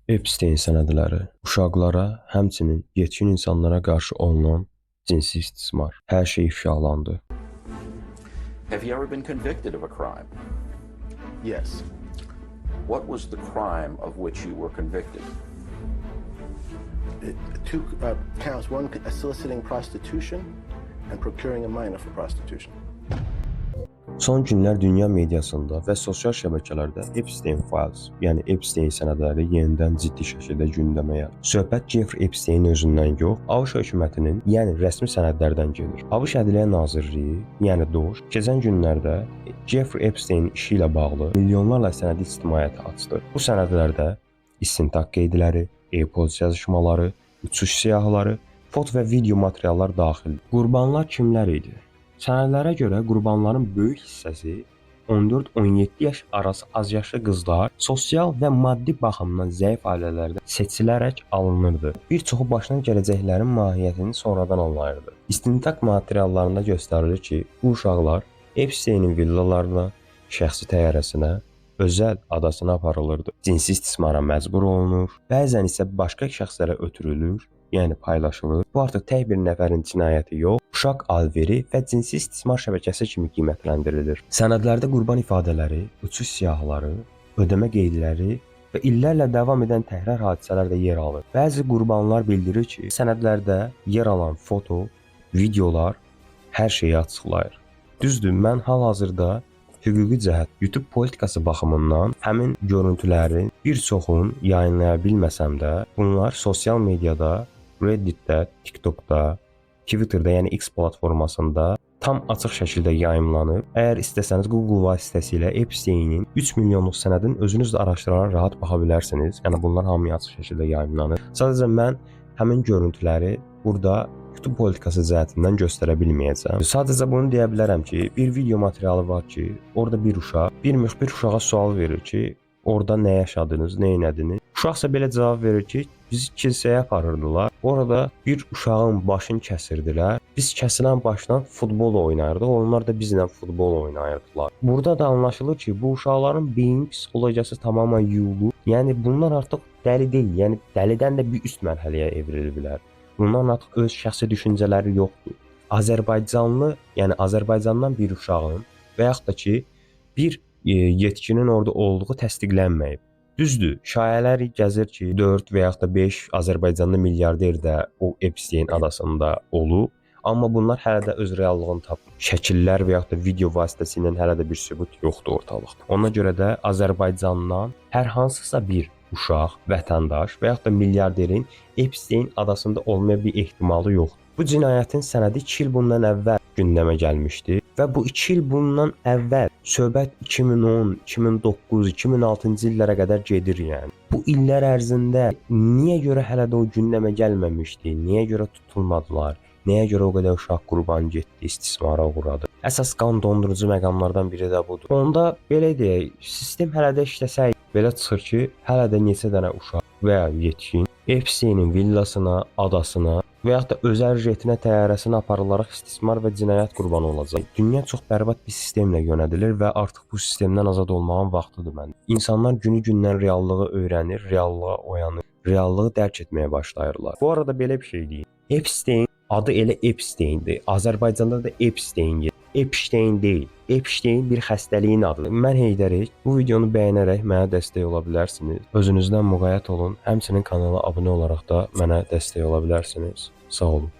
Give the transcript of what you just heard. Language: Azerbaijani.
Epstein sənədləri uşaqlara, həmçinin yetkin insanlara qarşı olunan cinsi istismar. Hər şey ifşalandı. Have you ever been convicted of a crime? Yes. What was the crime of which you were convicted? Two counts. One, soliciting prostitution and procuring a minor for prostitution. Son günlər dünya mediasında və sosial şəbəkələrdə Epstein Files, yəni Epstein sənədləri yenidən ciddi şəkildə gündəmə gəlir. Söhbət Jeffrey Epstein özündən yox, ABŞ hökumətinin, yəni rəsmi sənədlərdən gedir. ABŞ Ədliyyə Nazirliyi, yəni DOJ, keçən günlərdə Jeffrey Epstein işi ilə bağlı milyonlarla sənədi ictimaiyyətə açdı. Bu sənədlərdə istintaq qeydləri, e-poçt yazışmaları, uçuş siyahıları, foto və video materiallar daxildir. Qurbanlar kimlər idi? Sənədlərə görə qurbanların böyük hissəsi 14-17 yaş arası azyaşlı qızlar sosial və maddi baxımdan zəif ailələrdən seçilərək alınırdı. Bir çoxu başına gələcəklərin mahiyyətini sonradan anlayırdı. İstintaq materiallarında göstərilir ki, bu uşaqlar Epsteinin villalarına, şəxsi təyyarəsinə, özəl adasına aparılırdı. Cinsi istismara məcbur olunur, bəzən isə başqa şəxslərə ötürülür, yəni paylaşılır. Bu artıq tək bir nəfərin cinayəti yox, uşaq alveri və cinsi istismar şəbəkəsi kimi qiymətləndirilir. Sənədlərdə qurban ifadələri, uçuş siyahıları, ödəmə qeydləri və illərlə davam edən təkrar hadisələr də yer alır. Bəzi qurbanlar bildirir ki, sənədlərdə yer alan foto, videolar hər şeyi açıqlayır. Düzdür, mən hal-hazırda hüquqi cəhət YouTube politikası baxımından həmin görüntülərin bir çoxunu yayınlaya bilməsəm də, bunlar sosial mediada, Redditdə, TikTokda, Twitterdə, yəni X platformasında tam açıq şəkildə yayımlanır. Əgər istəsəniz Google vasitəsilə Epsteinin 3 milyonluq sənədin özünüz də araşdıraraq rahat baxa bilərsiniz. Yəni bunlar hamıya açıq şəkildə yayımlanır. Sadəcə mən həmin görüntüləri burada YouTube politikası cəhətindən göstərə bilməyəcəm. Sadəcə bunu deyə bilərəm ki, bir video materialı var ki, orada bir uşaq, bir müxbir uşağa sual verir ki, orada nə yaşadınız, nə etdiniz? Uşaq isə belə cavab verir ki, bizi kilsəyə aparırdılar. Orada bir uşağın başını kəsirdilər. Biz kəsilən başdan futbol oynayırdıq. Onlar da bizlə futbol oynayırdılar. Burada da anlaşılır ki, bu uşaqların beyin psixologiyası tamamilə yuyulub. Yəni bunlar artıq dəli deyil. Yəni dəlidən də bir üst mərhələyə evriliblər. Bunların artıq öz şəxsi düşüncələri yoxdur. Azərbaycanlı, yəni Azərbaycandan bir uşağın və yaxud da ki, bir yetkinin orada olduğu təsdiqlənməyib. Düzdür, şayələr gəzir ki, 4 və yaxud da 5 Azərbaycanlı milyarder də o Epstein adasında olub. Amma bunlar hələ də öz reallığını tapıb. Şəkillər və yaxud da video vasitəsilə hələ də bir sübut yoxdur ortalıqda. Ona görə də Azərbaycandan hər hansısa bir uşaq, vətəndaş və yaxud da milyarderin Epstein adasında olmaya bir ehtimalı yoxdur. Bu cinayətin sənədi 2 il bundan əvvəl gündəmə gəlmişdi və bu 2 il bundan əvvəl söhbət 2010, 2009, 2006-cı illərə qədər gedir yəni. Bu illər ərzində niyə görə hələ də o gündəmə gəlməmişdi? Niyə görə tutulmadılar? Nəyə görə o qədər uşaq qurban getdi, istismara uğradı? Əsas qan dondurucu məqamlardan biri də budur. Onda belə deyək, sistem hələ də işləsəydi, belə çıxır ki, hələ də neçə dənə uşaq və ya yetkin Epsteinin villasına, adasına və yaxud da özəl jetinə təyyarəsinə aparılaraq istismar və cinayət qurbanı olacaq. Dünya çox bərbad bir sistemlə yönədilir və artıq bu sistemdən azad olmağın vaxtıdır məncə. İnsanlar günü-gündən reallığı öyrənir, reallığa oyanır, reallığı dərk etməyə başlayırlar. Bu arada belə bir şey deyim. Epstein adı elə Epsteindir. Azərbaycanda da Epstein gedir. Epstein deyil. Epstein bir xəstəliyin adıdır. Mən Heydərik. Bu videonu bəyənərək mənə dəstək ola bilərsiniz. Özünüzdən müğayət olun. Həmçinin kanala abunə olaraq da mənə dəstək ola bilərsiniz. Sağ olun.